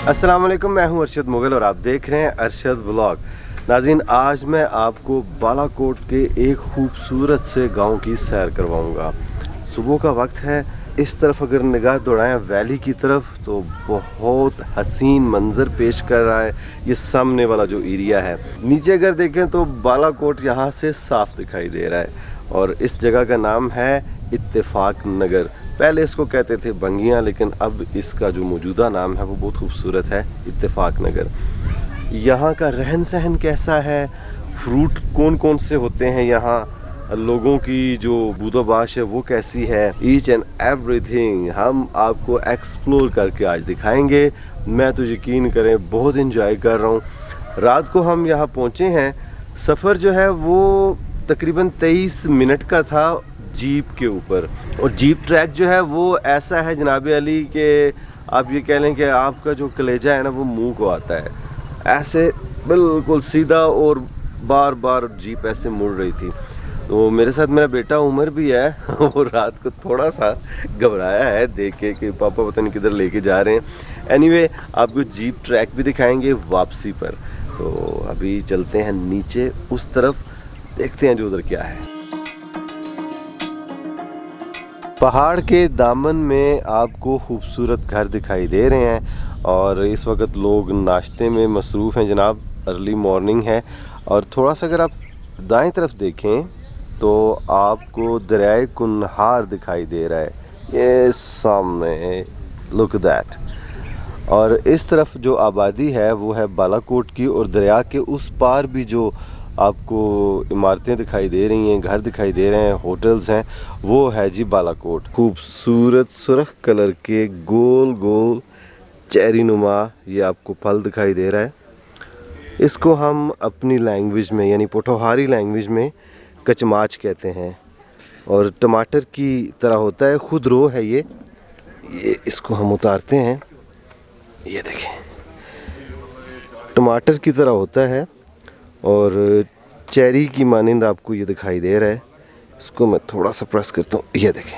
अस्सलाम वालेकुम, मैं हूं अरशद मुगल और आप देख रहे हैं अरशद व्लॉग। नाज़रीन, आज मैं आपको बालाकोट के एक खूबसूरत से गांव की सैर करवाऊंगा। सुबह का वक्त है। इस तरफ अगर निगाह दौड़ाएं वैली की तरफ तो बहुत हसीन मंजर पेश कर रहा है ये सामने वाला जो एरिया है। नीचे अगर देखें तो बालाकोट यहाँ से साफ दिखाई दे रहा है और इस जगह का नाम है इत्तेफाक नगर। पहले इसको कहते थे बंगियाँ, लेकिन अब इसका जो मौजूदा नाम है वो बहुत खूबसूरत है, इत्तेफाक नगर। यहाँ का रहन सहन कैसा है, फ्रूट कौन कौन से होते हैं यहाँ, लोगों की जो बूदोबाश है वो कैसी है, ईच एंड एवरीथिंग हम आपको एक्सप्लोर करके आज दिखाएंगे। मैं तो यकीन करें बहुत इंजॉय कर रहा हूँ। रात को हम यहाँ पहुँचे हैं। सफ़र जो है वो तकरीबन 23 मिनट का था जीप के ऊपर, और जीप ट्रैक जो है वो ऐसा है जनाब अली के आप ये कह लें कि आपका जो कलेजा है ना वो मुंह को आता है, ऐसे बिल्कुल सीधा, और बार बार जीप ऐसे मुड़ रही थी। तो मेरे साथ मेरा बेटा उमर भी है और रात को थोड़ा सा घबराया है देख के कि पापा पता नहीं किधर लेके जा रहे हैं। एनीवे, आपको जीप ट्रैक भी दिखाएंगे वापसी पर। तो अभी चलते हैं नीचे उस तरफ, देखते हैं जो उधर क्या है। पहाड़ के दामन में आपको खूबसूरत घर दिखाई दे रहे हैं और इस वक्त लोग नाश्ते में मसरूफ़ हैं जनाब। अर्ली मॉर्निंग है और थोड़ा सा अगर आप दाएं तरफ देखें तो आपको दरियाए कुन्हार दिखाई दे रहा है, ये सामने, लुक दैट। और इस तरफ जो आबादी है वो है बालाकोट की, और दरिया के उस पार भी जो आपको इमारतें दिखाई दे रही हैं, घर दिखाई दे रहे हैं, होटल्स हैं, वो है जी बालाकोट। खूबसूरत सुर्ख कलर के गोल गोल चेरी नुमा ये आपको फल दिखाई दे रहा है। इसको हम अपनी लैंग्वेज में यानी पोठोहारी लैंग्वेज में कचमाच कहते हैं, और टमाटर की तरह होता है, खुद रो है ये इसको हम उतारते हैं, ये देखें टमाटर की तरह होता है और चेरी की मानिंद आपको ये दिखाई दे रहा है। इसको मैं थोड़ा सा प्रेस करता हूँ, ये देखें।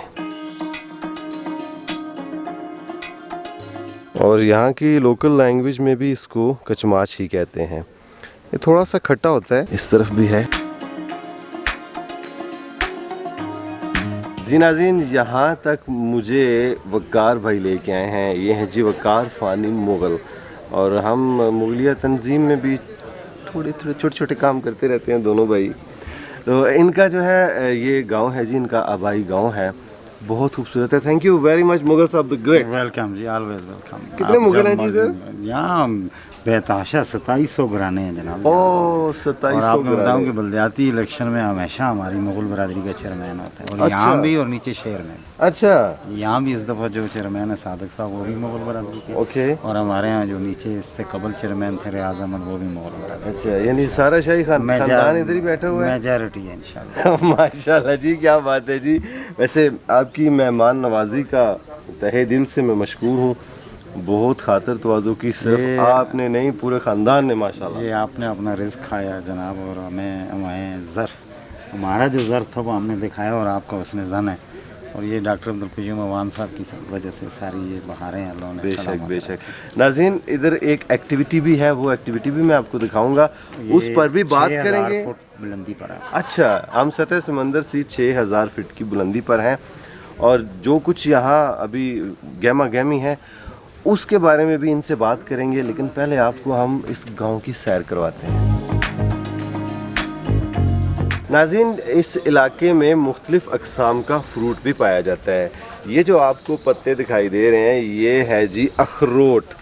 और यहाँ की लोकल लैंग्वेज में भी इसको कचमाच ही कहते हैं। ये थोड़ा सा खट्टा होता है। इस तरफ भी है जी। नाज़रीन, यहाँ तक मुझे वक़ार भाई लेके आए हैं। ये हैं जी वक़ार फ़ानी मुग़ल, और हम मुग़लिया तंजीम में भी थोड़े छोटे छोटे काम करते रहते हैं दोनों भाई। तो इनका जो है ये गांव है जी, इनका आबाई गांव है, बहुत खूबसूरत है। Thank you very much Mughal साहब द ग्रेट। वेलकम जी, ऑलवेज वेलकम। कितने मुगल हैं जी सर यहाँ? बेताशा 2700 घराने हैं जनाब। ओह, 2700 और आपको बताऊँ घराने। कि बलदियाती इलेक्शन में हमेशा हमारी मुगल बरादरी का चेयरमैन होता है, और अच्छा। यहाँ भी और नीचे शहर में। अच्छा, यहाँ भी इस दफ़ा जो चेयरमैन है सादिक साहब वो भी मुगल बरादरी के। ओके। और हमारे यहाँ जो नीचे इससे कबल चेयरमैन थे रियाज अहमद वो भी मुगल बरादरी। अच्छा, यानी सारा शाही खानदान इधर ही बैठा हुआ है। मेजॉरिटी है इंशाल्लाह। माशाल्लाह जी, क्या बात है जी। वैसे आपकी मेहमान नवाजी का तहे दिल से मैं मशकूर हूँ। बहुत खातिर तवाज़ु की, सिर्फ आपने नहीं पूरे ख़ानदान ने माशाल्लाह। ये आपने अपना रिस्क खाया जनाब, और हमें ज़र्फ़, हमारा जो ज़र्फ़ था वो हमने दिखाया, और आपका उसने ज़न है। और ये डॉक्टर अब्दुल अवान साहब की वजह से सारी ये बहारें अल्लाह ने। बेशक बेशक। नाज़रीन, इधर एक एक्टिविटी भी है, वो एक्टिविटी भी मैं आपको दिखाऊंगा, उस पर भी बात करेंगे। बुलंदी पर है। अच्छा, हम सतह समंदर से 6000 फीट की बुलंदी पर हैं, और जो कुछ यहाँ अभी गहमा गहमी है उसके बारे में भी इनसे बात करेंगे, लेकिन पहले आपको हम इस गांव की सैर करवाते हैं। नाज़रीन, इस इलाके में मुख्तलिफ़ अक़साम का फ्रूट भी पाया जाता है। ये जो आपको पत्ते दिखाई दे रहे हैं ये है जी अखरोट।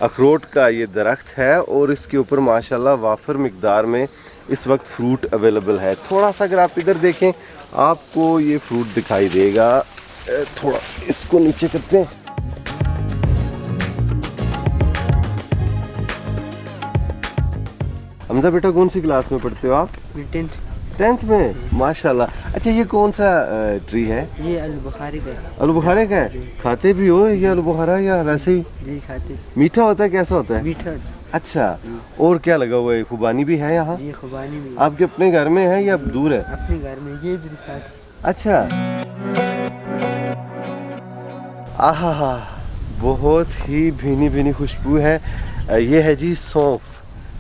अखरोट का ये दरख्त है और इसके ऊपर माशाल्लाह वाफर मिक़दार में इस वक्त फ्रूट अवेलेबल है। थोड़ा सा अगर आप इधर देखें आपको ये फ्रूट दिखाई देगा। थोड़ा इसको नीचे करते हैं। हमजा बेटा, कौन सी क्लास में पढ़ते हो आप? 10th में, माशाल्लाह। अच्छा, ये कौन सा ट्री है? ये आलू-बुखारे का है। आलू-बुखारे का है? खाते भी हो ये आलू-बुखारा या वैसे ही? जी खाते। मीठा होता है, कैसा होता है? मीठा। अच्छा, और क्या लगा हुआ है? खुबानी भी है यहाँ? जी खुबानी भी। आपके अपने घर में है या दूर है? अपने घर में, ये भी साथ। अच्छा, आहा हा, बहुत ही भीनी भीनी खुशबू है। ये है जी सौंफ।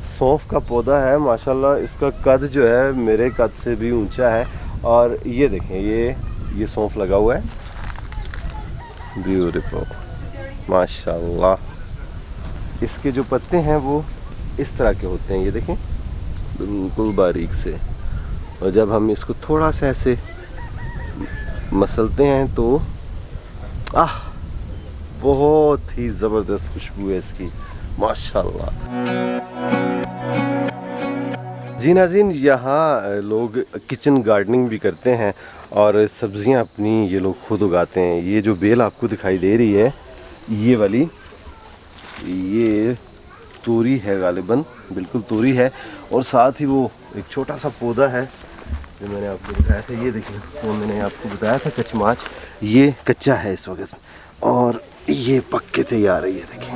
सौंफ का पौधा है माशाल्लाह, इसका कद जो है मेरे कद से भी ऊंचा है। और ये देखें, ये सौंफ लगा हुआ है, ब्यूटीफुल माशाल्लाह। इसके जो पत्ते हैं वो इस तरह के होते हैं, ये देखें बिल्कुल बारीक से। और जब हम इसको थोड़ा सा ऐसे मसलते हैं तो बहुत ही ज़बरदस्त खुशबू है इसकी माशाल्लाह। जी नाज़रीन, यहाँ लोग किचन गार्डनिंग भी करते हैं और सब्जियां अपनी ये लोग खुद उगाते हैं। ये जो बेल आपको दिखाई दे रही है, ये वाली, ये तोरी है गालिबन, बिल्कुल तोरी है। और साथ ही वो एक छोटा सा पौधा है जो मैंने आपको बताया था, ये देखिए, वो मैंने आपको बताया था कचमाच, ये कच्चा है इस वक्त और ये पक के तैयार है। ये देखिए,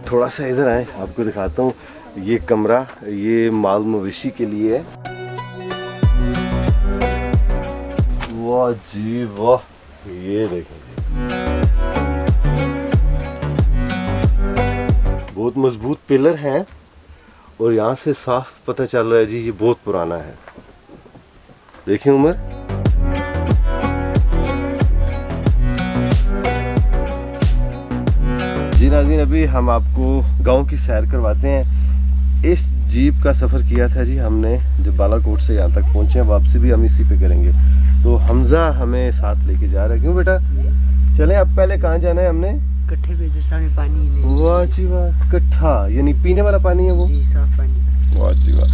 थोड़ा सा इधर आए, आपको दिखाता हूँ। ये कमरा, ये माल मवेशी के लिए है। वाह जी वाह, ये देखें, बहुत मजबूत पिलर हैं और यहाँ से साफ पता चल रहा है जी ये बहुत पुराना है। देखिए उमर, जी नाज़रीन, अभी हम आपको गांव की सैर करवाते हैं। इस जीप का सफ़र किया था जी हमने, जब बालाकोट से यहाँ तक पहुँचे हैं, वापसी भी हम इसी पे करेंगे। तो हमजा हमें साथ लेके जा रहा है। क्यों बेटा? चलें। अब पहले कहाँ जाना है हमने? कट्ठे पे इधर सामने पानी है। वाह जी वाह, कट्ठा यानी पीने वाला पानी है वो? जी, साफ पानी। वाह जी वाह।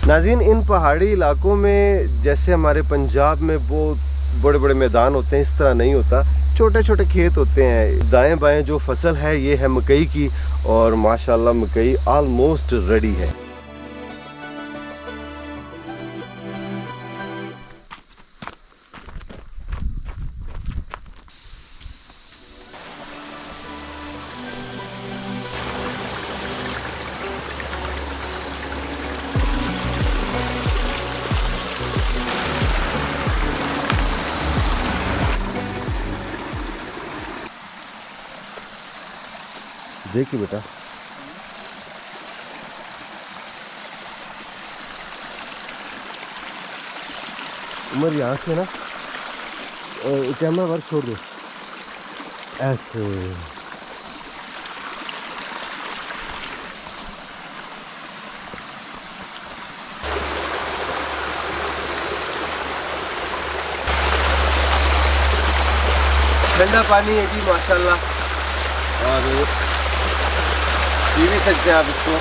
नाज़रीन, इन पहाड़ी इलाकों में जैसे हमारे पंजाब में बहुत बड़े बड़े मैदान होते हैं, इस तरह नहीं होता। छोटे छोटे खेत होते हैं। दाएं बाएं जो फसल है ये है मकई की, और माशाल्लाह मकई ऑलमोस्ट रेडी है। देखिए बेटा, उमर यहाँ से ना कैमरा वर्क छोड़ दो, ऐसे। ठंडा पानी है जी माशाल्लाह, और पी भी सकते हैं आप इसको।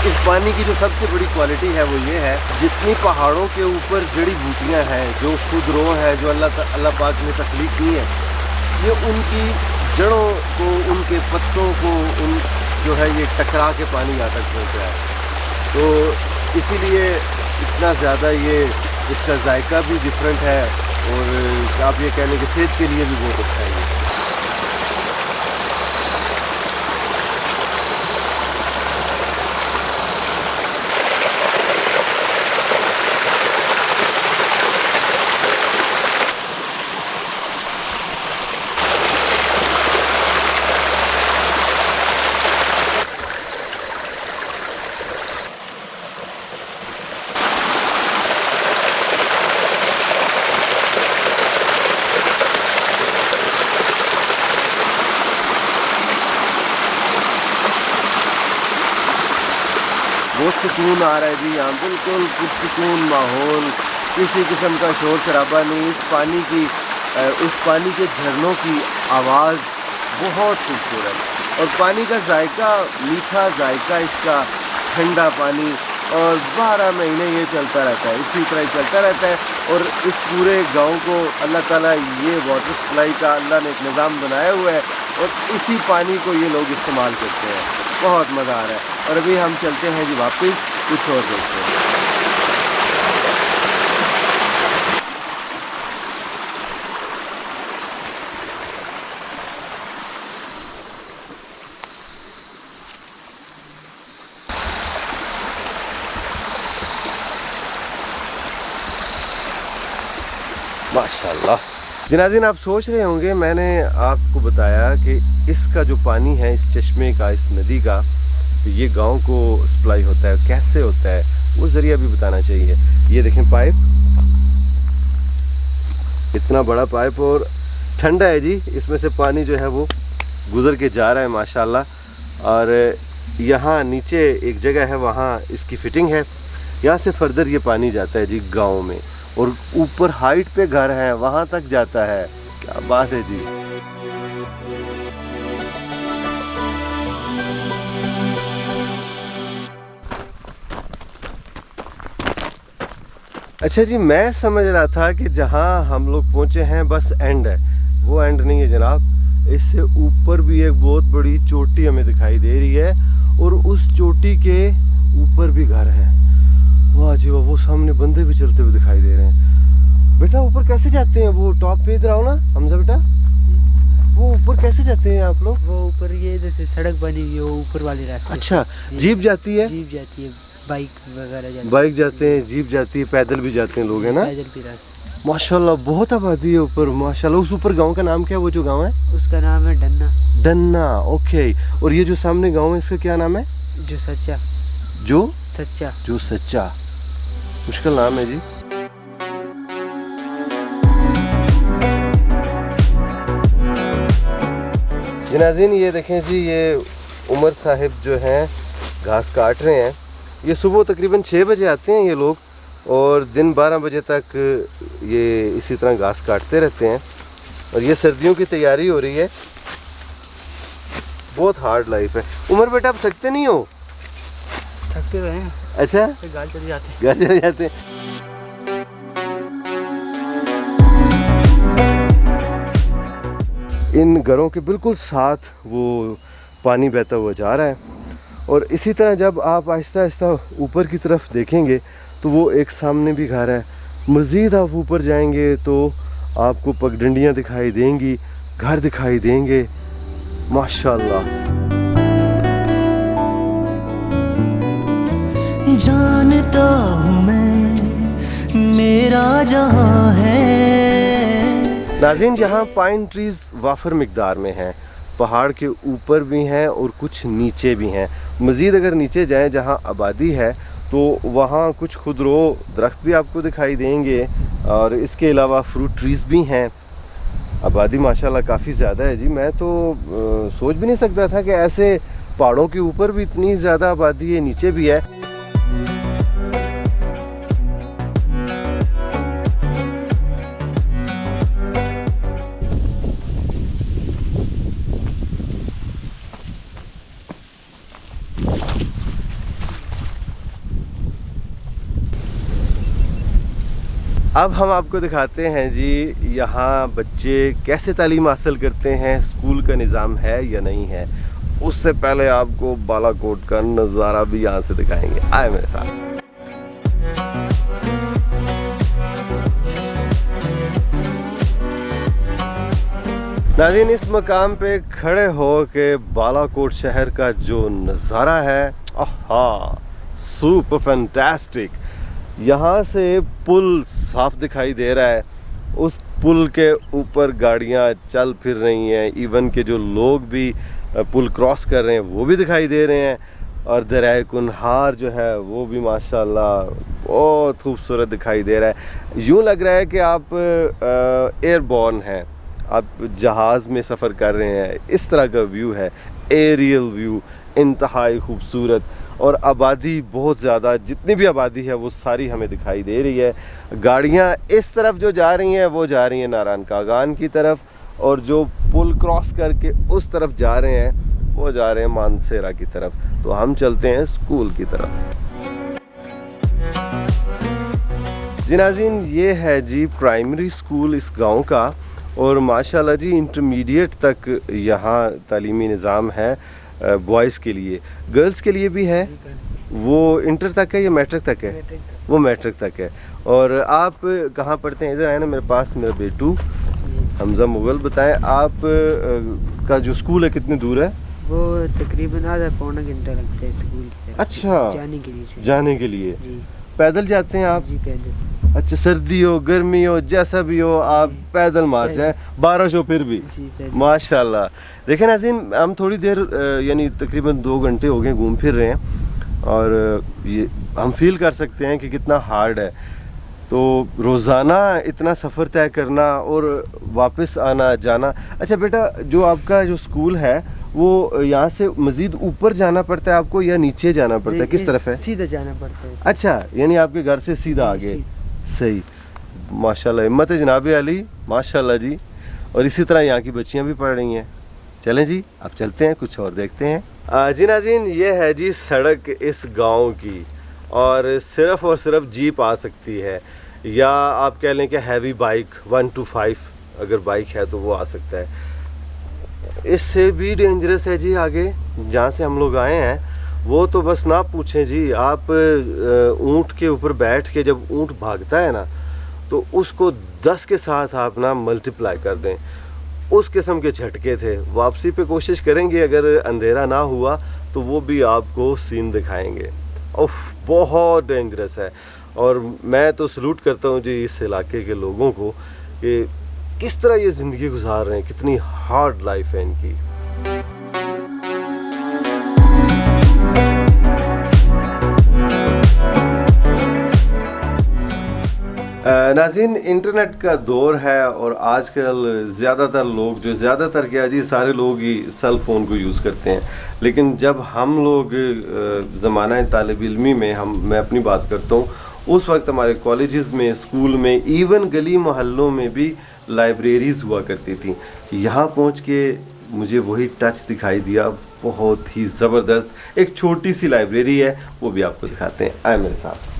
इस पानी की जो सबसे बड़ी क्वालिटी है वो ये है, जितनी पहाड़ों के ऊपर जड़ी बूटियाँ हैं जो खुद रो है, जो अल्लाह पाक ने तख्लीक की है, ये उनकी जड़ों को, उनके पत्तों को, उन जो है ये टकरा के पानी यहाँ तक पहुँच रहा है। तो इसीलिए इतना ज़्यादा ये, इसका जायका भी डिफरेंट है, और आप ये कहने की सेहत के लिए भी बहुत अच्छा है। बहुत सुकून आ रहा है जी यहाँ, बिल्कुल पुरसुकून माहौल, किसी किस्म का शोर शराबा नहीं। इस पानी के झरनों की आवाज़ बहुत खूबसूरत, और पानी का जायका, मीठा जायका इसका, ठंडा पानी, और 12 महीने ये चलता रहता है, इसी तरह चलता रहता है। और इस पूरे गांव को अल्लाह ताला, ये वाटर सप्लाई का अल्लाह ने एक निज़ाम बनाया हुआ है, और इसी पानी को ये लोग इस्तेमाल करते हैं। बहुत मज़ा आ रहा है। और अभी हम चलते हैं जी वापस, कुछ और देखते हैं। माशाल्लाह। जनाज़ीन, आप सोच रहे होंगे मैंने आपको बताया कि इसका जो पानी है इस चश्मे का, इस नदी का, ये गांव को सप्लाई होता है, कैसे होता है वो ज़रिया भी बताना चाहिए। ये देखें पाइप, इतना बड़ा पाइप और ठंडा है जी, इसमें से पानी जो है वो गुज़र के जा रहा है माशाल्लाह। और यहाँ नीचे एक जगह है, वहाँ इसकी फिटिंग है, यहाँ से फर्दर ये पानी जाता है जी गांव में, और ऊपर हाइट पे घर है वहाँ तक जाता है। क्या बात है जी। अच्छा जी, मैं समझ रहा था कि जहाँ हम लोग पहुँचे हैं बस एंड है, वो एंड नहीं है जनाब। इससे ऊपर भी एक बहुत बड़ी चोटी हमें दिखाई दे रही है, और उस चोटी के ऊपर भी घर है। वाह जी वाह, वो सामने बंदे भी चलते हुए दिखाई दे रहे हैं। बेटा ऊपर कैसे जाते हैं? वो टॉप पे इधर आओ ना हमजा बेटा, वो ऊपर कैसे जाते हैं आप लोग? वो ऊपर ये जैसे सड़क बनी हुई है, वो ऊपर वाले रास्ते। अच्छा, जीप जाती है? जीप जाती है, बाइक वगैरह जाती है। बाइक जाते हैं, जीप जाती है, पैदल भी जाते हैं लोग, है ना? पैदल भी रास्ते। माशाल्लाह, बहुत आबादी है ऊपर माशाल्लाह। उस ऊपर गांव का नाम क्या है, वो जो गांव है? उसका नाम है डन्ना। डन्ना, ओके। और ये जो सामने गांव है इसका क्या नाम है? जो सच्चा। जो सच्चा। जो सच्चा, मुश्किल नाम है जी। जनाज़ीन, ये देखें जी, ये उमर साहिब जो हैं घास काट रहे हैं। ये सुबह तकरीबन 6 बजे आते हैं ये लोग, और दिन 12 बजे तक ये इसी तरह घास काटते रहते हैं। और ये सर्दियों की तैयारी हो रही है। बहुत हार्ड लाइफ है। उमर बेटा, आप थकते नहीं हो? थकते रहे हैं, अच्छा, गाल चले जाते हैं। घर चले जाते हैं। इन घरों के बिल्कुल साथ वो पानी बहता हुआ जा रहा है, और इसी तरह जब आप आहिस्ता आहिस्ता ऊपर की तरफ देखेंगे तो वो एक सामने भी घर है। मज़ीद आप ऊपर जाएंगे तो आपको पगडंडियाँ दिखाई देंगी, घर दिखाई देंगे माशाल्लाह। जानता हूँ मैं मेरा जहाँ है। नाज़रीन, यहाँ पाइन ट्रीज़ वाफर मिकदार में हैं, पहाड़ के ऊपर भी हैं और कुछ नीचे भी हैं। मज़ीद अगर नीचे जाएं जहाँ आबादी है तो वहाँ कुछ खुदरो दरख्त भी आपको दिखाई देंगे, और इसके अलावा फ्रूट ट्रीज़ भी हैं। आबादी माशाल्लाह काफ़ी ज़्यादा है जी। मैं तो सोच भी नहीं सकता था कि ऐसे पहाड़ों के ऊपर भी इतनी ज़्यादा आबादी है, नीचे भी है। अब हम आपको दिखाते हैं जी यहाँ बच्चे कैसे तालीम हासिल करते हैं, स्कूल का निज़ाम है या नहीं है। उससे पहले आपको बालाकोट का नज़ारा भी यहाँ से दिखाएंगे। आए मेरे साथ। नाज़रीन, इस मकाम पे खड़े हो के बालाकोट शहर का जो नज़ारा है, आहा, सुपर फैंटास्टिक। यहाँ से पुल साफ दिखाई दे रहा है, उस पुल के ऊपर गाड़ियाँ चल फिर रही हैं, इवन के जो लोग भी पुल क्रॉस कर रहे हैं वो भी दिखाई दे रहे हैं। और दरियाए कुनहार जो है वो भी माशाल्लाह बहुत खूबसूरत दिखाई दे रहा है। यूँ लग रहा है कि आप एयरबॉर्न हैं, आप जहाज़ में सफ़र कर रहे हैं, इस तरह का व्यू है, एरियल व्यू, इंतहाई खूबसूरत। और आबादी बहुत ज़्यादा, जितनी भी आबादी है वो सारी हमें दिखाई दे रही है। गाड़ियाँ इस तरफ जो जा रही हैं वो जा रही हैं नारायण कागान की तरफ, और जो पुल क्रॉस करके उस तरफ जा रहे हैं वो जा रहे हैं मानसेरा की तरफ। तो हम चलते हैं स्कूल की तरफ। जी नाज़रीन, ये है जी प्राइमरी स्कूल इस गांव का, और माशाल्लाह जी इंटरमीडिएट तक यहाँ तालीमी निज़ाम है बॉयज़ के लिए। गर्ल्स के लिए भी है। वो इंटर तक है या मैट्रिक तक है? वो मैट्रिक तक है। और आप कहाँ पढ़ते हैं? इधर आए ना मेरे पास, मेरा बेटू हमजा मुगल। बताएं आप का जो स्कूल है कितनी दूर है? वो तकरीबन आधा पौना घंटा लगता है स्कूल की तरफ अच्छा, जाने के लिए। जाने के लिए। पैदल जाते हैं आप? जी पैदल। अच्छा, सर्दी हो गर्मी हो जैसा भी हो आप पैदल मार्च हैं, बारिश हो फिर भी? जी पैदल। माशाल्लाह। देखें नाज़रीन, हम थोड़ी देर यानी तकरीबन 2 घंटे हो गए घूम फिर रहे हैं और ये हम फील कर सकते हैं कि कितना हार्ड है। तो रोज़ाना इतना सफ़र तय करना और वापस आना जाना। अच्छा बेटा, जो आपका जो स्कूल है वो यहाँ से मज़ीद ऊपर जाना पड़ता है आपको या नीचे जाना पड़ता है, किस तरफ है? सीधा जाना पड़ता है। अच्छा, यानी आपके घर से सीधा आगे। सही, माशाल्लाह, हिम्मत है जनाब अली, माशाल्लाह जी। और इसी तरह यहाँ की बच्चियाँ भी पढ़ रही हैं। चलें जी, अब चलते हैं, कुछ और देखते हैं। जी नाज़रीन, ये है जी सड़क इस गांव की और सिर्फ जीप आ सकती है या आप कह लें कि हैवी बाइक 1 to 5 अगर बाइक है तो वो आ सकता है। इससे भी डेंजरस है जी आगे जहाँ से हम लोग आए हैं, वो तो बस ना पूछें जी। आप ऊँट के ऊपर बैठ के जब ऊँट भागता है ना तो उसको 10 के साथ आप ना मल्टीप्लाई कर दें, उस किस्म के झटके थे। वापसी पे कोशिश करेंगे, अगर अंधेरा ना हुआ तो वो भी आपको सीन दिखाएंगे। उफ, बहुत डेंजरस है। और मैं तो सलूट करता हूँ जी इस इलाके के लोगों को कि किस तरह ये ज़िंदगी गुजार रहे हैं, कितनी हार्ड लाइफ है इनकी। नाज़रीन, इंटरनेट का दौर है और आजकल ज़्यादातर लोग, जो ज़्यादातर क्या जी, सारे लोग ही सेल फ़ोन को यूज़ करते हैं। लेकिन जब हम लोग ज़माना तालिब इल्मी में मैं अपनी बात करता हूँ, उस वक्त हमारे कॉलेजेस में, स्कूल में, इवन गली मोहल्लों में भी लाइब्रेरीज़ हुआ करती थी। यहाँ पहुँच के मुझे वही टच दिखाई दिया, बहुत ही ज़बरदस्त। एक छोटी सी लाइब्रेरी है, वो भी आपको दिखाते हैं। आए मेरे साथ।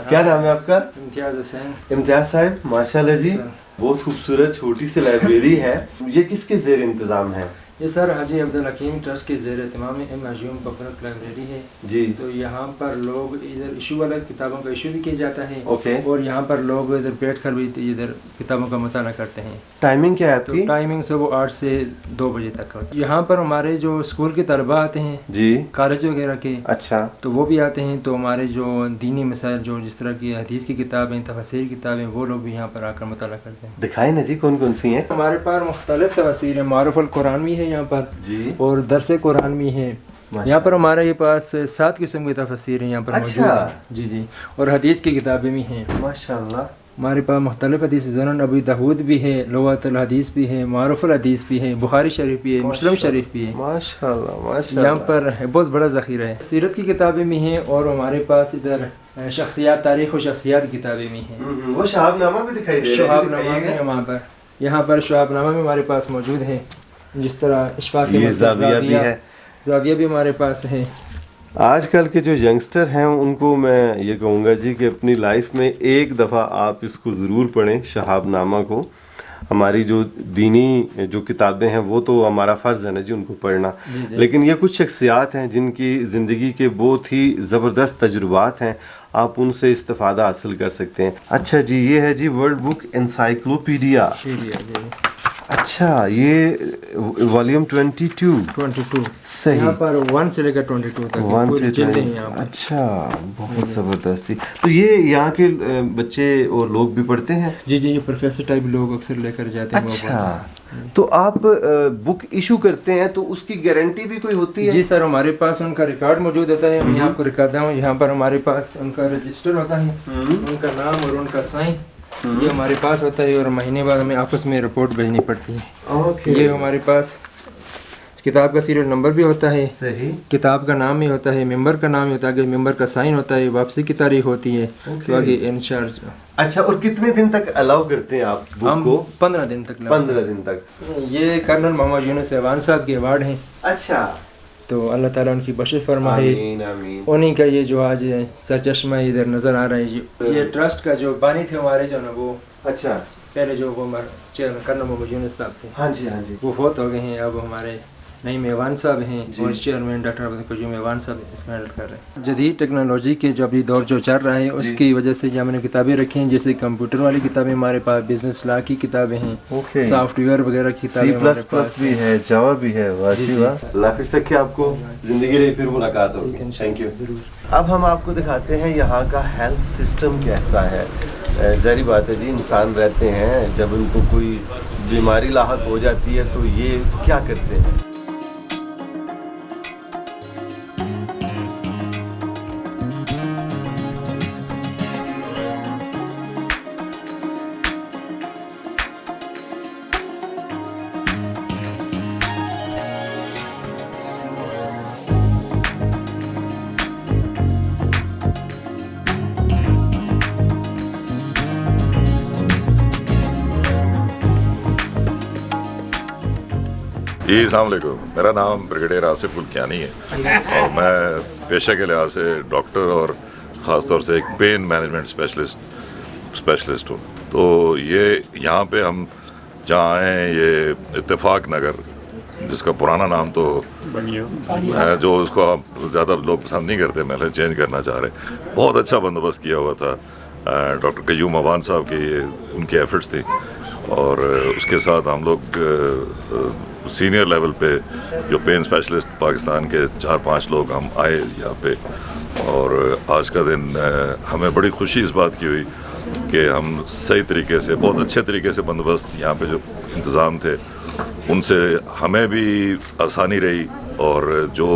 क्या नाम है आपका? इम्तियाज़ हुसैन। इम्तियाज़ साहब, माशाल्लाह जी, बहुत खूबसूरत छोटी सी लाइब्रेरी है। ये किसके ज़ेर इंतज़ाम है? ये सर हाजी अब्दुल हकीम ट्रस्ट के ज़ेर एहतमाम एम हजूम पब्लिक लाइब्रेरी है जी। तो यहाँ पर लोग इधर इशू वाला किताबों का इशू भी किया जाता है। ओके। और यहाँ पर लोग इधर बैठ कर भी इधर किताबों का मुताला करते हैं। टाइमिंग क्या है तो आपकी? टाइमिंग सुबह 8 से 2 बजे तक है। यहाँ पर हमारे जो स्कूल के तलबा आते हैं जी, कॉलेज वगैरह के, अच्छा, तो वो भी आते हैं। तो हमारे जो दीनी मसाइल, जो जिस तरह की हदीस की किताबें, तफसीर किताबें, वो लोग भी यहाँ पर आकर मुताला करते हैं। दिखाए ना जी, कौन कौन सी हैं? हमारे पास मुख्तलिफ तफसीर है, मारूफ अल कुरान भी है यहाँ पर जी, और दरस कुरान भी है। यहाँ पर हमारे पास 7 किस्म की तफसीर हैं यहाँ पर अच्छा। मौजूद हैं। जी जी। और हदीस की किताबें भी हैं माशाल्लाह। हमारे पास मुख्तलिफ हदीस, सुनन अबी दाऊद भी है, लुग़तुल हदीस भी है, मारूफुल हदीस भी है, बुखारी शरीफ भी है, मुस्लिम शरीफ भी है। माशाल्लाह माशाल्लाह। यहाँ पर बहुत बड़ा ज़ख़ीरा है। सीरत की किताबें भी हैं और हमारे पास इधर शख्सियात, तारीख़ और शख्सियात की किताबें भी हैं। वो शहाबनामा भी दिखाई दे रहा है। शहाबनामा भी है वहाँ पर। यहाँ पर शहाबनामा भी हमारे पास मौजूद है। जिस तरह इशफाक़ ये ज़ाविया भी है, ज़ाविया भी हमारे पास है। आजकल के जो यंगस्टर हैं उनको मैं ये कहूँगा जी कि अपनी लाइफ में एक दफ़ा आप इसको ज़रूर पढ़ें, शहाबनामा को। हमारी जो दीनी जो किताबें हैं वो तो हमारा फ़र्ज़ है ना जी उनको पढ़ना, लेकिन ये कुछ शख्सियात हैं जिनकी ज़िंदगी के बहुत ही ज़बरदस्त तजुर्बात हैं, आप उनसे इस्तिफ़ादा हासिल कर सकते हैं। अच्छा जी, ये है जी वर्ल्ड बुक एनसाइक्लोपीडिया। अच्छा, ये वॉल्यूम 22 सही। यहाँ पर 1 से लेकर 22 तक 1 से 20। अच्छा, बहुत ज़बरदस्ती। तो ये यहाँ के बच्चे और लोग भी पढ़ते हैं? जी जी, ये प्रोफेसर टाइप लोग अक्सर लेकर जाते हैं। अच्छा, तो आप बुक इशू करते हैं तो उसकी गारंटी भी कोई होती है? जी सर, हमारे पास उनका रिकॉर्ड मौजूद होता है। मैं आपको दिखाता हूँ। यहाँ पर हमारे पास उनका रजिस्टर होता है, उनका नाम और उनका साइन ये हमारे पास होता है और महीने बाद हमें आपस में रिपोर्ट भेजनी पड़ती है। ओके। ये हमारे पास किताब का सीरियल नंबर भी होता है, सही। किताब का नाम भी होता है, मेंबर का नाम भी होता है, मेंबर का साइन होता है, वापसी की तारीख होती है, तो आगे इंचार्ज। अच्छा, और कितने दिन तक अलाउ करते हैं आप बुक हम को? 15 दिन तक। 15 दिन तक। ये कर्नल मोहम्मद यूनुस अवान साहब के अवार्ड हैं, अच्छा, तो अल्लाह ताला उनकी बख्शिश फरमाए। आमीन आमीन। उन्हीं का ये जो आज सरचश्मा इधर नज़र आ रहा है, ये ट्रस्ट का जो बानी थे हमारे, जो ना वो अच्छा, पहले जो वो चेयरमैन कर्नल मोहम्मद यूनुस साहब थे, हाँ जी हाँ जी। वो फौत हो गए हैं। अब हमारे नईम ऐवान साहब हैं, vice chairman doctor Abdul Qayyum Aiwan साहब इसमें हैंडल कर रहे हैं। जदीद टेक्नोलॉजी के जो अभी दौर जो चल रहा है उसकी वजह से यहाँ मैंने किताबें रखी हैं, जैसे कंप्यूटर वाली किताबें हमारे पास, बिजनेस लॉ की किताबें हैं, सॉफ्टवेयर वगैरह की किताबें हमारे पास भी है, जावा भी है। नाफिस तक कि आपको जिंदगी रही फिर मुलाकात होगी। Thank you. अब हम आपको दिखाते हैं यहाँ का हेल्थ सिस्टम कैसा है। ज़ाहिर बात है जी, इंसान रहते हैं, जब उनको कोई बीमारी लाहक हो जाती है तो ये क्या करते हैं। जी अस्सलाम वालेकुम, मेरा नाम ब्रिगेडियर आसिफ उल्कियानी है और मैं पेशे के लिहाज से डॉक्टर और ख़ास तौर से एक पेन मैनेजमेंट स्पेशलिस्ट हूँ। तो ये यहाँ पे हम जहाँ आए हैं, ये इत्तेफाक नगर, जिसका पुराना नाम तो है, जो उसको आप ज़्यादा लोग पसंद नहीं करते, मैं चेंज करना चाह रहे। बहुत अच्छा बंदोबस्त किया हुआ था डॉक्टर क़य्यूम ऐवान साहब की, उनकी एफर्ट्स थी और उसके साथ हम लोग सीनियर लेवल पे जो पेन स्पेशलिस्ट पाकिस्तान के 4-5 लोग हम आए यहाँ पे। और आज का दिन हमें बड़ी खुशी इस बात की हुई कि हम सही तरीके से, बहुत अच्छे तरीके से बंदोबस्त यहाँ पे जो इंतज़ाम थे उनसे हमें भी आसानी रही और जो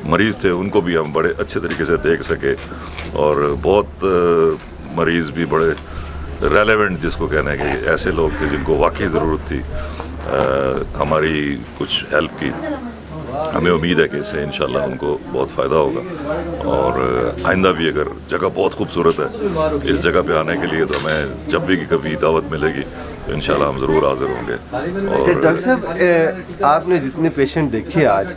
मरीज़ थे उनको भी हम बड़े अच्छे तरीके से देख सके। और बहुत मरीज़ भी बड़े रेलेवेंट, जिसको कहना है कि ऐसे लोग थे जिनको वाकई ज़रूरत थी हमारी कुछ हेल्प की। हमें उम्मीद है कि इससे इंशाल्लाह उनको बहुत फ़ायदा होगा और आइंदा भी, अगर जगह बहुत खूबसूरत है, इस जगह पे आने के लिए तो हमें जब भी कभी दावत मिलेगी तो इंशाल्लाह हम ज़रूर हाज़िर होंगे। और डॉक्टर साहब, आपने जितने पेशेंट देखे आज,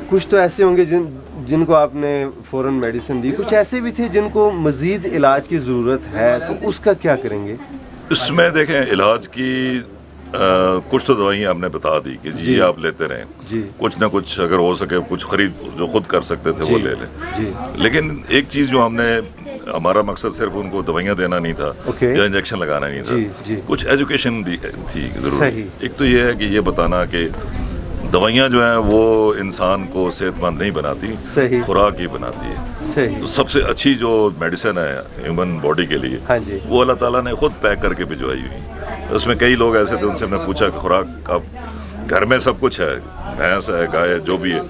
कुछ तो ऐसे होंगे जिनको आपने फ़ौरन मेडिसिन दी, कुछ ऐसे भी थे जिनको मज़ीद इलाज की ज़रूरत है, तो उसका क्या करेंगे? इसमें देखें, इलाज की कुछ तो दवाइयाँ आपने बता दी कि जी आप लेते रहें, कुछ ना कुछ अगर हो सके कुछ खरीद जो खुद कर सकते थे वो ले लें। लेकिन एक चीज़ जो हमने, हमारा मकसद सिर्फ उनको दवाइयाँ देना नहीं था या इंजेक्शन लगाना नहीं था, कुछ एजुकेशन भी थी ज़रूरी। एक तो ये है कि ये बताना कि दवाइयाँ जो हैं वो इंसान को सेहतमंद नहीं बनाती, खुराक ही बनाती है। तो सबसे अच्छी जो मेडिसिन है ह्यूमन बॉडी के लिए, वो अल्लाह ताला ने खुद पैक करके भिजवाई हुई। उसमें कई लोग ऐसे थे, उनसे हमने पूछा कि खुराक अब घर में सब कुछ है, भैंस है, गाय है, जो भी है,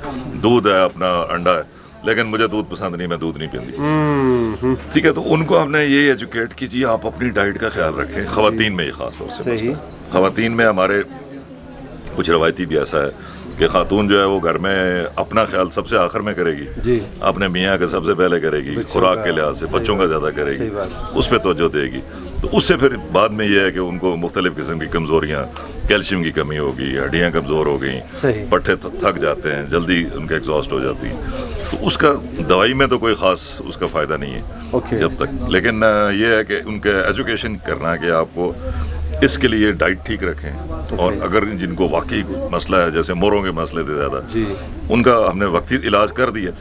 दूध है, अपना अंडा है, लेकिन मुझे दूध पसंद नहीं, मैं दूध नहीं पीती। ठीक है, तो उनको हमने ये एजुकेट कीजिए, आप अपनी डाइट का ख्याल रखें। ख़वातीन में ये ख़ास तौर से, ख़वातीन में हमारे कुछ रवायती भी ऐसा है कि खातून जो है वो घर में अपना ख्याल सबसे आखिर में करेगी, अपने मियाँ का सबसे पहले करेगी, खुराक के लिहाज से बच्चों का ज़्यादा करेगी, उस पर तवज्जो देगी। तो उससे फिर बाद में ये है कि उनको मुख्तलिफ़ किस्म की कमज़ोरियाँ, कैल्शियम की कमी होगी, हड्डियाँ कमज़ोर हो गई, पट्टे थक जाते हैं, जल्दी उनके एग्जॉस्ट हो जाती है। तो उसका दवाई में तो कोई ख़ास उसका फ़ायदा नहीं है जब तक। लेकिन ये है कि उनके एजुकेशन करना है कि आपको इसके लिए डाइट ठीक रखें। और अगर जिनको वाकई मसला है, जैसे मोरों के मसले थे ज़्यादा, उनका हमने वक्ती इलाज कर दिया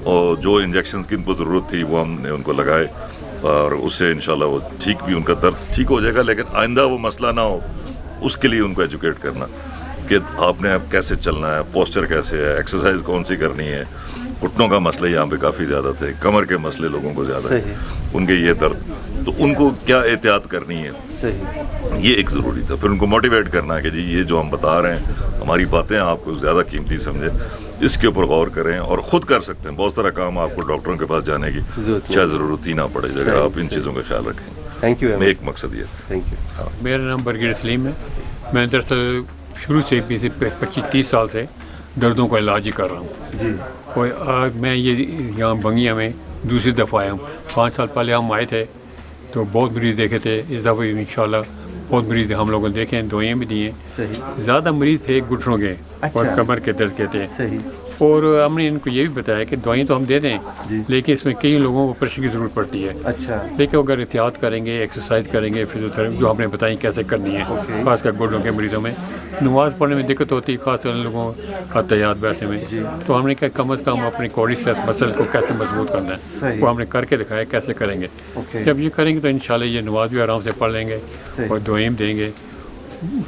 और जो इंजेक्शन की उनको ज़रूरत थी वो हमने उनको लगाए और उससे इंशाल्लाह वो ठीक भी, उनका दर्द ठीक हो जाएगा। लेकिन आइंदा वो मसला ना हो, उसके लिए उनको एजुकेट करना कि आपने अब कैसे चलना है, पोस्चर कैसे है, एक्सरसाइज कौन सी करनी है। घुटनों का मसले यहाँ पे काफ़ी ज़्यादा थे, कमर के मसले लोगों को ज़्यादा है, उनके ये दर्द, तो उनको क्या एहतियात करनी है, ये एक ज़रूरी था। फिर उनको मोटिवेट करना कि जी ये जो हम बता रहे हैं, हमारी बातें आपको ज़्यादा कीमती समझे, इसके ऊपर गौर करें और ख़ुद कर सकते हैं। बहुत सारा काम आपको डॉक्टरों के पास जाने की शायद ज़रूरत ही ना पड़े अगर आप इन चीज़ों का ख्याल रखें। Thank you. एक मकसद ये था। Thank you. मेरा नाम ब्रिगेडियर सलीम है। मैं दरअसल शुरू से 25-30 साल से दर्दों का इलाज ही कर रहा हूँ और आज मैं ये यहाँ बंगिया में दूसरी दफ़ा आया हूँ। 5 साल पहले हम आए थे तो बहुत मरीज़ देखे थे, इस दफ़ा इंशाल्लाह बहुत मरीज़ हम लोगों ने देखे हैं, दवाइयाँ भी दी हैं। ज़्यादा मरीज़ थे घुटनों के और कमर के दर्द के थे। اور ہم نے ان کو یہ بھی بتایا کہ دوائیں تو ہم دے دیں لیکن اس میں کئی لوگوں کو آپریشن کی ضرورت پڑتی ہے. اچھا. لیکن اگر احتیاط کریں گے, ایکسرسائز کریں گے, فزیوتھراپی جو ہم نے بتائی کیسے کرنی ہے, خاص کر گوڈوں کے مریضوں میں نماز پڑھنے میں دقت ہوتی ہے, خاص طور لوگوں کو حتیات بیٹھنے میں, تو ہم نے کہا کم از کم اپنی کوڈیسیپس مسل کو کیسے مضبوط کرنا ہے وہ ہم نے کر کے دکھایا کیسے کریں گے. جب یہ کریں گے تو انشاءاللہ یہ نماز بھی آرام سے پڑھ لیں گے اور دعائیں دیں گے.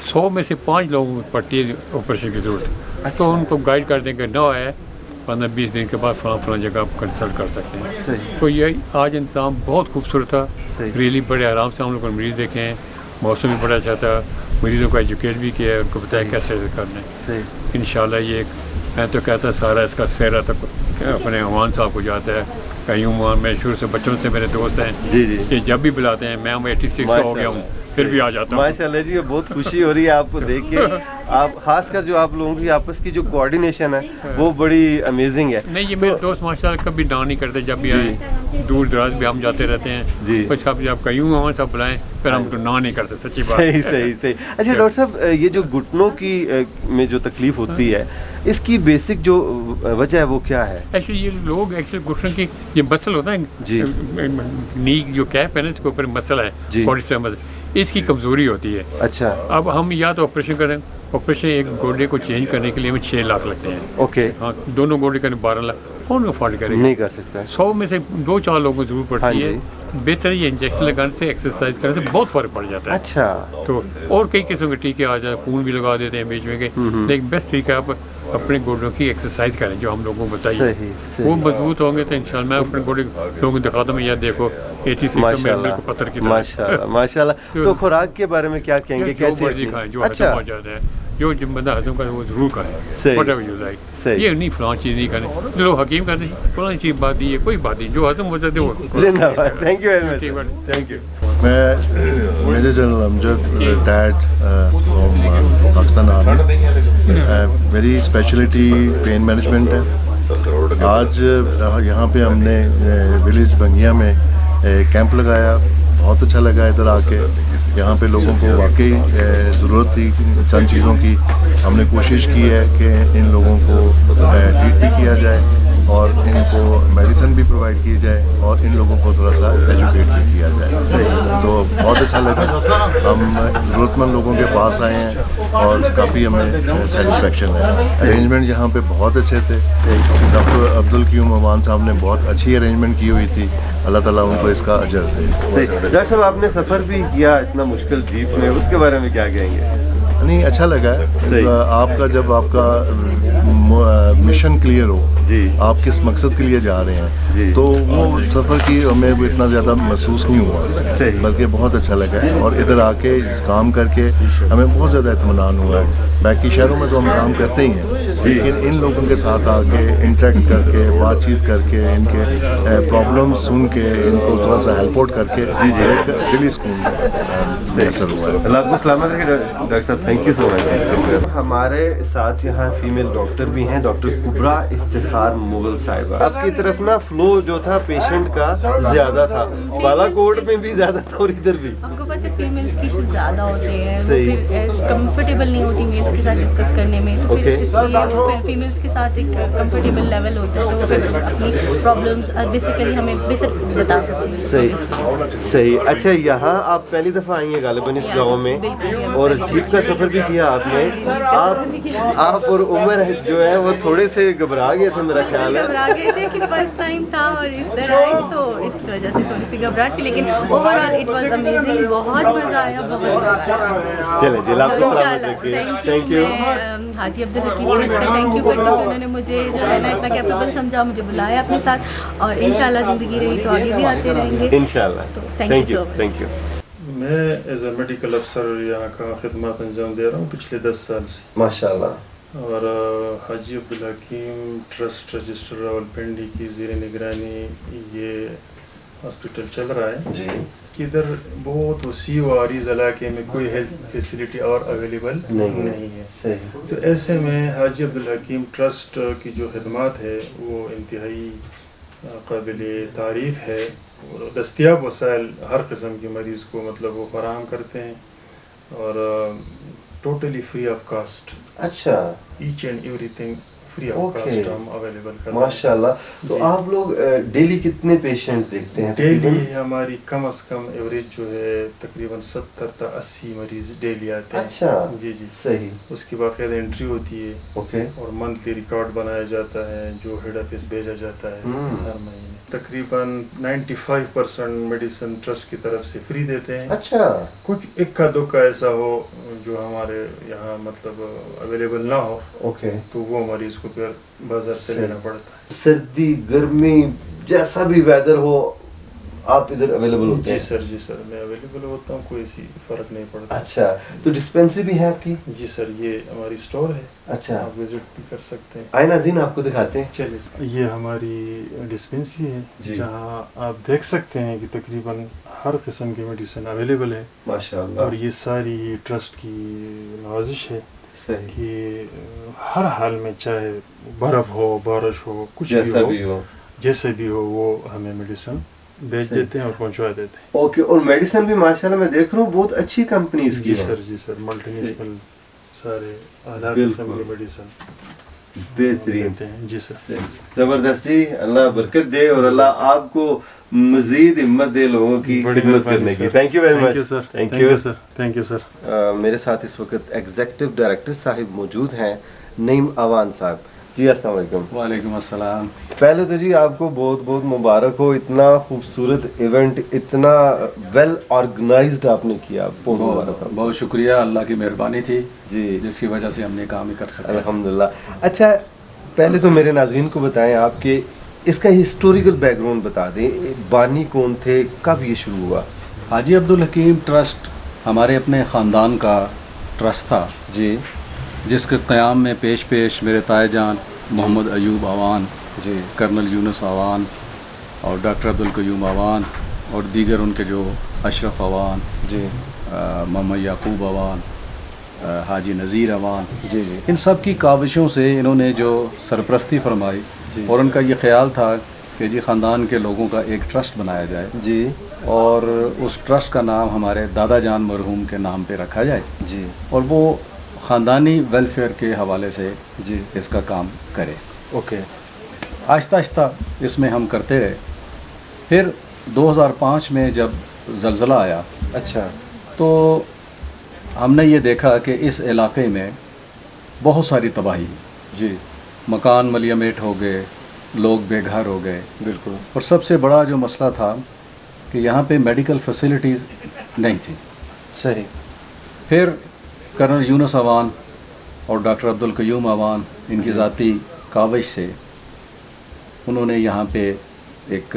100 میں سے 5 لوگوں کو پڑتی ہے آپریشن کی ضرورت, تو ان کو گائیڈ کر دیں کہ نہ ہے 15-20 دن کے بعد فلاں جگہ آپ کنسلٹ کر سکتے ہیں. تو یہ آج انتظام بہت خوبصورت تھا, ریلی بڑے آرام سے ہم لوگوں نے مریض دیکھے ہیں, موسم بھی بڑا اچھا تھا, مریضوں کو ایجوکیٹ بھی کیا ہے, ان کو بتایا کیسے کرنا ہے. انشاءاللہ یہ میں تو کہتا سارا اس کا سہرا تک اپنے عوان صاحب کو جاتا ہے. قیوم میں شروع سے بچوں سے میرے دوست ہیں کہ جب بھی بلاتے ہیں, میں 86 ہو گیا ہوں پھر بھی آ جاتا ہوں. ماشاءاللہ جی, بہت خوشی ہو رہی ہے آپ کو دیکھ کے. آپ خاص کر جو آپ لوگوں کی آپس کی جو کوآرڈینیشن ہے وہ بڑی امیزنگ ہے. نہیں, یہ میرے دوست ماشاءاللہ کبھی ڈان نہیں کرتے, جب بھی آئیں دور دراز بھی ہم جاتے رہتے ہیں. کچھ آپ جب قیوم ہوں سب بلائیں پھر ہم تو نہ نہیں کرتے, سچی بات. صحیح. اچھا ڈاکٹر صاحب, یہ جو گھٹنوں کی میں جو تکلیف ہوتی ہے اس کی بیسک جو وجہ ہے وہ کیا ہے؟ ایکچولی یہ لوگ گھٹنوں کی یہ مسل ہوتا ہے نی جو کیپ ہے نا, اس کے اوپر مسل ہے کوڈیسیپس مسل, اس کی کمزوری ہوتی ہے. اچھا. اب ہم یا تو آپریشن کریں, آپریشن ایک گوڈے کو چینج کرنے کے لیے ہمیں 6 لاکھ لگتے ہیں. اوکے. ہاں, دونوں گوڈے کا 12 لاکھ کون افورڈ کرے گا؟ نہیں کر سکتا. 100 میں سے 2-4 لوگوں کو ضرورت پڑتی ہے. بہتر یہ انجیکشن لگانے سے, ایکسرسائز کرنے سے بہت فرق پڑ جاتا ہے. اچھا. تو اور کئی قسم کے ٹیکے آ جاتے ہیں, خون بھی لگا دیتے ہیں بیچ میں کے, لیکن بیسٹ طریقہ آپ اپنے گوڈوں کی ایکسرسائز کریں جو ہم لوگوں کو بتائیے. وہ مضبوط ہوں گے تو انشاءاللہ میں اپنے گوڈے لوگوں کو دکھاتا ہوں, یہ دیکھو 86 میں پتھر کی طرح. ماشاءاللہ. تو خوراک کے بارے میں کیا کہیں گے, کیسے کھائیں جو ہضم ہو جاتا ہے, جو بندہ ہضم کرے وہ ضرور کھائے, whatever you like. یہ نہیں فلاں چیز نہیں کریں, جو حکیم کہتے ہیں فلاں چیز بات دی ہے, کوئی بات نہیں, جو ہضم ہو جاتے وہ. زندہ باد. Thank you very much. Thank you. میں major general Amjad, retired from Pakistan army. میری اسپیشلٹی پین مینجمنٹ ہے. آج یہاں پہ ہم نے ولیج بنگیا میں کیمپ لگایا, بہت اچھا لگا ادھر آ کے. یہاں پہ لوگوں کو واقعی ضرورت تھی چند چیزوں کی. ہم نے کوشش کی ہے کہ ان لوگوں کو ٹریٹ بھی کیا جائے اور ان کو میڈیسن بھی پرووائڈ کی جائے اور ان لوگوں کو تھوڑا سا ایجوکیٹ بھی کیا جائے. تو بہت اچھا لگا, ہم ضرورت مند لوگوں کے پاس آئے ہیں اور کافی ہمیں سیٹسفیکشن ہے. ارینجمنٹ یہاں پہ بہت اچھے تھے. ڈاکٹر عبدالقیوم عوان صاحب نے بہت اچھی ارینجمنٹ کی ہوئی تھی, اللہ تعالیٰ ان کو اس کا اجر دے. ڈاکٹر صاحب, آپ نے سفر بھی کیا اتنا مشکل جیپ میں, اس کے بارے میں کیا کہیں گے؟ نہیں, اچھا لگا ہے. آپ کا جب آپ کا مشن کلیئر ہو, آپ کس مقصد کے لیے جا رہے ہیں, تو وہ سفر کی ہمیں وہ اتنا زیادہ محسوس نہیں ہوا, بلکہ بہت اچھا لگا ہے. اور ادھر آ کے کام کر کے ہمیں بہت زیادہ اطمینان ہوا ہے. باقی شہروں میں تو ہم کام کرتے ہی ہیں, لیکن ان لوگوں کے ساتھ آ کے انٹریکٹ کر کے, بات چیت کر کے, ان کے پرابلم سن کے, ان کو تھوڑا سا ہیلپ آؤٹ کر کے ایک دلی سکون میسر ہوا ہے. اللہ آپ کو سلامت رکھے ڈاکٹر صاحب. تھینک یو سو مچ. ہمارے ساتھ یہاں فیمیل ڈاکٹر بھی ہیں, ڈاکٹر کبریٰ افتخار مغل صاحبہ. آپ کی طرف نا فلو جو تھا پیشنٹ کا زیادہ تھا, بالا کوٹ میں بھی زیادہ تھا اور ادھر بھی. آپ کو پتہ ہے فیمیلز کی ایشوز زیادہ ہوتے ہیں, وہ پھر کمفرٹیبل نہیں ہوتی میلز کے ساتھ ڈسکس کرنے میں, تو پھر اس لیے وہ پھر فیمیلز کے ساتھ ایک کمفرٹیبل لیول ہوتا ہے, تو وہ پھر اپنی پرابلمس بیسیکلی ہمیں بہتر بتا سکتے ہیں. صحیح. اچھا, یہاں آپ پہلی دفعہ آئی ہیں غالباً اس گاؤں میں, اور جیپ کا سفر بھی کیا آپ نے. آپ اور عمر جو ہے وہ تھوڑے سے گھبرا گئے تھے میرا خیال ہے. گھبرا گئے تھے کہ فرسٹ ٹائم تھا اور ادھر آئے تو اس وجہ سے تھوڑی سی گھبراہٹ تھی, لیکن over all it was amazing. بہت مزہ آیا, بہت مزہ آیا. چلیں جی, آپ کو سلامت رکھیے. Thank you. میں حاجی عبدالحکیم ٹرسٹ کا تھینک یو کرتی ہوں کہ انہوں نے مجھے جو ہے نا اتنا کیپیبل سمجھا, مجھے بلایا اپنے ساتھ, اور انشاءاللہ زندگی رہی تو آگے بھی آتے رہیں گے انشاءاللہ. Thank you. Thank you. میں ایز اے میڈیکل افسر یہاں کا خدمات انجام دے رہا ہوں پچھلے 10 سال سے. ماشاءاللہ. اور حاجی عبدالحکیم ٹرسٹ رجسٹر راولپنڈی کی زیر نگرانی یہ ہاسپٹل چل رہا ہے جی. ادھر بہت وسیع و عریض علاقے میں کوئی ہیلتھ فیسلٹی اور اویلیبل نہیں ہے. تو ایسے میں حاجی عبدالحکیم ٹرسٹ کی جو خدمات ہے وہ انتہائی قابل تعریف ہے, اور دستیاب وسائل ہر قسم کے مریض کو مطلب وہ فراہم کرتے ہیں, اور ٹوٹلی فری آف کاسٹ. اچھا. Each and everything free of cost हम अवेलेबल कर रहे हैं। माशाल्लाह। तो आप लोग डेली कितने पेशेंट देखते हैं? डेली हमारी कम से कम एवरेज जो है तकरीबन 70 से 80 मरीज डेली आते हैं। अच्छा, जी जी सही। उसकी बाकायदा एंट्री होती है ओके। और मंथली रिकॉर्ड बनाया जाता है जो हेड ऑफिस भेजा जाता है हर महीने। तकरीबन 95% मेडिसिन ट्रस्ट की तरफ से फ्री देते हैं। अच्छा। कुछ इक्का दुक्का ऐसा हो जो हमारे यहाँ मतलब अवेलेबल ना हो, ओके, तो वो मरीज को फिर बाजार से लेना पड़ता है। सर्दी गर्मी जैसा भी वेदर हो आप इधर अवेलेबल होते हैं? जी सर मैं अवेलेबल होता हूँ, कोई ऐसी फर्क नहीं पड़ता। अच्छा, तो डिस्पेंसरी भी है आपकी? जी सर, ये हमारी स्टोर है। अच्छा, आप विजिट भी कर सकते हैं। आए नाज़रीन आपको दिखाते हैं। चलिए, ये हमारी डिस्पेंसरी है जहाँ आप देख सकते हैं कि तकरीबन हर किस्म की मेडिसिन अवेलेबल है माशाल्लाह। और ये सारी ट्रस्ट की नवाजिश है सही कि हर हाल में चाहे बर्फ़ हो बारिश हो कुछ जैसा भी हो जैसे भी हो वो हमें मेडिसिन भेज देते हैं और पहुंचवा देते हैं। ओके। और मेडिसिन भी माशाल्लाह मैं देख रहा हूँ बहुत अच्छी कंपनीज की है। जी सर मल्टीनेशनल सारे आधार किस्म की मेडिसिन बेहतरीन हैं। जी सर, जबरदस्ती। अल्लाह बरकत दे और अल्लाह आपको मजीद हिम्मत दे लोगों की खिदमत करने की। Thank you very much sir. Thank you sir. Thank you sir. मेरे साथ इस वक्त एग्जीक्यूटिव डायरेक्टर साहिब मौजूद हैं, नईम अवान साहब जी। अस्सलाम वालेकुम। वालेकुम अस्सलाम। पहले तो जी आपको बहुत बहुत मुबारक हो, इतना खूबसूरत इवेंट इतना वेल ऑर्गेनाइज्ड आपने किया, बहुत मुबारक। बहुत शुक्रिया, अल्लाह की मेहरबानी थी जी जिसकी वजह से हमने काम ही कर सके। अल्हम्दुलिल्लाह। अच्छा, पहले तो मेरे नाज़रीन को बताएं आपके इसका हिस्टोरिकल बैकग्राउंड बता दें, बानी कौन थे, कब ये शुरू हुआ? हाजी अब्दुल हकीम ट्रस्ट हमारे अपने ख़ानदान का ट्रस्ट था जी, जिसके क़याम में पेश पेश मेरे ताए जान मोहम्मद अयूब आवान जी, कर्नल यूनुस आवान और डॉक्टर अब्दुल कयूम आवान और दीगर उनके जो अशरफ आवान जी, मोहम्मद याकूब आवान, हाजी नज़ीर आवान, जी जी, इन सब की काविशों से इन्होंने जो सरपरस्ती फरमाई और उनका ये ख्याल था कि जी ख़ानदान के लोगों का एक ट्रस्ट बनाया जाए जी, और उस ट्रस्ट का नाम हमारे दादा जान मरहूम के नाम पे रखा जाए जी, और वो ख़ानदानी वेलफेयर के हवाले से जी, इसका काम करे। ओके। आहिस्ता आहिस्ता इसमें हम करते रहे। फिर 2005 में जब ज़लज़ला आया अच्छा, तो हमने ये देखा कि इस इलाके में बहुत सारी तबाही, जी, मकान मलियामेट हो गए, लोग बेघर हो गए। बिल्कुल। और सबसे बड़ा जो मसला था कि यहाँ पे मेडिकल फैसिलिटीज़ नहीं थी। सही। फिर कर्नल यूनुस आवान और डॉक्टर अब्दुल कयूम आवान इनकी ज़ाती काविश से उन्होंने यहाँ पे एक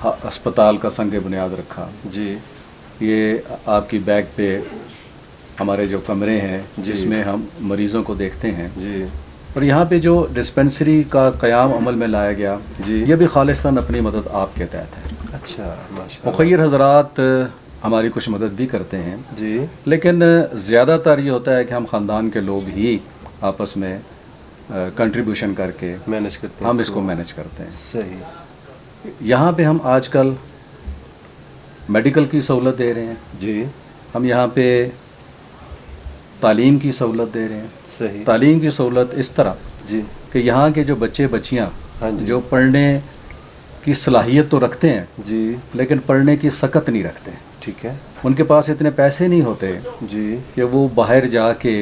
अस्पताल का संग बुनियाद रखा। जी, ये आपकी बैग पे हमारे जो कमरे हैं जिसमें हम मरीज़ों को देखते हैं जी, और यहाँ पे जो डिस्पेंसरी का क़याम अमल में लाया गया जी, ये भी खालिस्तान अपनी मदद आपके तहत है। अच्छा, माशाल्लाह। मुखय्यर हज़रात हमारी कुछ मदद भी करते हैं जी, लेकिन ज़्यादातर ये होता है कि हम ख़ानदान के लोग ही आपस में कंट्रीब्यूशन करके मैनेज करते हैं, हम इसको मैनेज करते हैं। सही। यहाँ पे हम आजकल मेडिकल की सहूलत दे रहे हैं जी, हम यहाँ पे तालीम की सहूलत दे रहे हैं। सही। तालीम की सहूलत इस तरह जी, कि यहाँ के जो बच्चे बच्चियाँ हाँ जी, जो पढ़ने की सलाहियत तो रखते हैं जी, लेकिन पढ़ने की सकत नहीं रखते हैं। ठीक है उनके पास इतने पैसे नहीं होते जी, कि वो बाहर जाके,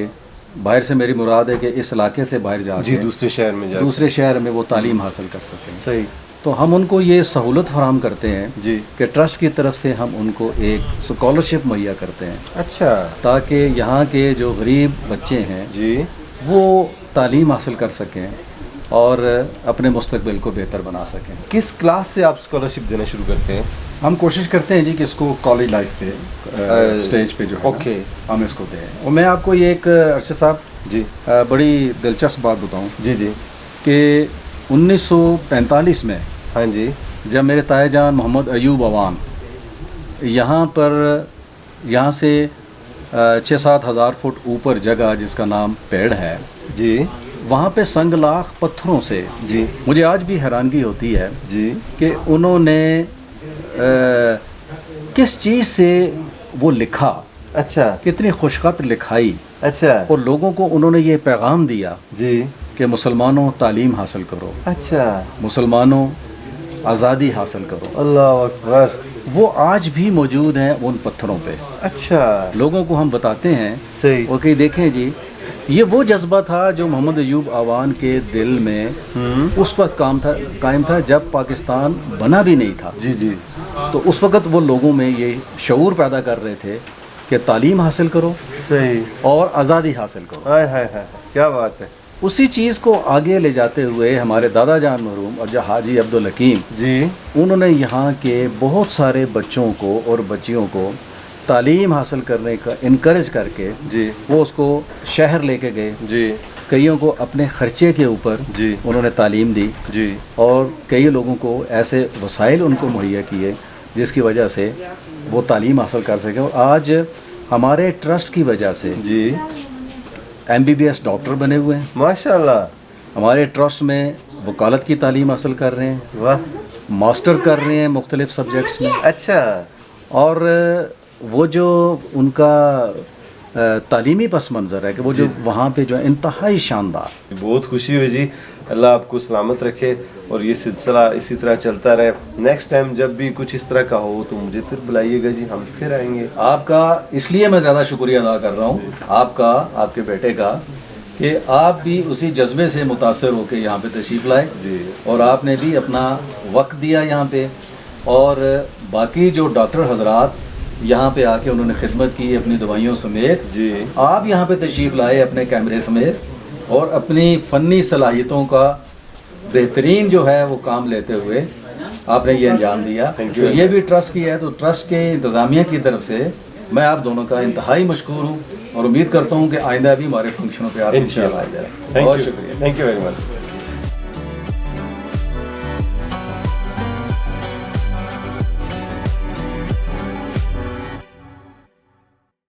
बाहर से मेरी मुराद है कि इस इलाके से बाहर जी, जाके दूसरे शहर में जाके। दूसरे शहर में वो तालीम हासिल कर सकें। सही। तो हम उनको ये सहूलत फराहम करते हैं जी, कि ट्रस्ट की तरफ से हम उनको एक स्कॉलरशिप मुहैया करते हैं अच्छा, ताकि यहाँ के जो गरीब बच्चे हैं जी, वो तालीम हासिल कर सकें और अपने मुस्तकबिल को बेहतर बना सकें। किस क्लास से आप स्कॉलरशिप देना शुरू करते हैं? हम कोशिश करते हैं जी कि इसको कॉलेज लाइफ पे स्टेज पे जो है ओके, हम इसको दें। और मैं आपको ये एक अरशद साहब जी, बड़ी दिलचस्प बात बताऊं जी, जी, कि 1945 में हाँ जी, जब मेरे ताए जान मोहम्मद अयूब आवान यहाँ से 6-7 हज़ार फुट ऊपर जगह जिसका नाम पेड़ है जी, वहाँ पे संगलाख पत्थरों से जी, मुझे आज भी हैरानगी होती है जी, कि उन्होंने किस चीज़ से वो लिखा, अच्छा, कितनी खुशखत लिखाई अच्छा, और लोगों को उन्होंने ये पैगाम दिया जी, कि کہ مسلمانوں तालीम हासिल करो, अच्छा, मुसलमानों आज़ादी हासिल करो, अल्लाह अकबर, वो आज भी मौजूद हैं उन पत्थरों पे। अच्छा, लोगों को हम बताते हैं सही, और कहीं देखें जी, ये वो जज्बा था जो मोहम्मद अयूब आवान के दिल में उस वक्त कायम था जब पाकिस्तान बना भी नहीं था। जी जी, तो उस वक्त वो लोगों में ये शऊर पैदा कर रहे थे कि तालीम हासिल करो सही, और आज़ादी हासिल करो। हाय हाय हाय, क्या बात है उसी चीज़ को आगे ले जाते हुए हमारे दादा जान मरहूम और जो हाजी अब्दुल हकीम जी, उन्होंने यहाँ के बहुत सारे बच्चों को और बच्चियों को तालीम हासिल करने का इनकरेज करके जी वो उसको शहर लेके गए, जी कईयों को अपने खर्चे के ऊपर जी उन्होंने तालीम दी जी, और कई लोगों को ऐसे वसाइल उनको मुहैया किए जिसकी वजह से वो तालीम हासिल कर सके। और आज हमारे ट्रस्ट की वजह से जी, MBBS डॉक्टर बने हुए हैं, माशाल्लाह, हमारे ट्रस्ट में वकालत की तालीम हासिल कर रहे हैं, वाह, मास्टर कर रहे हैं मुख्तलिफ सब्जेक्ट्स में। अच्छा, और वो जो उनका तालीमी पस मंज़र है कि वो जो वहाँ पे जो है इंतहाई शानदार। बहुत खुशी हुई जी, अल्लाह आपको सलामत रखे और ये सिलसिला इसी तरह चलता रहे। नेक्स्ट टाइम जब भी कुछ इस तरह का हो तो मुझे फिर बुलाइएगा जी, हम फिर आएंगे। आपका इसलिए मैं ज़्यादा शुक्रिया अदा कर रहा हूँ आपका, आपके बेटे का, कि आप भी उसी जज्बे से मुतासर होकर यहाँ पे तशरीफ़ लाए जी, और आपने भी अपना वक्त दिया यहाँ पे। और बाकी जो डॉक्टर हजरात यहाँ पे आके उन्होंने खिदमत की अपनी दवाइयों समेत, जी, आप यहाँ पे तशरीफ़ लाए अपने कैमरे समेत और अपनी फ़नी सलाहियतों का बेहतरीन जो है वो काम लेते हुए आपने ये अंजाम दिया। तो ये भी ट्रस्ट की है, तो ट्रस्ट के इंतज़ामिया की तरफ से मैं आप दोनों का इंतहाई मशकूर हूँ और उम्मीद करता हूँ कि आइंदा भी हमारे फंक्शनों पे आप इंशाअल्लाह आए जाएं। बहुत शुक्रिया, थैंक यू वेरी मच।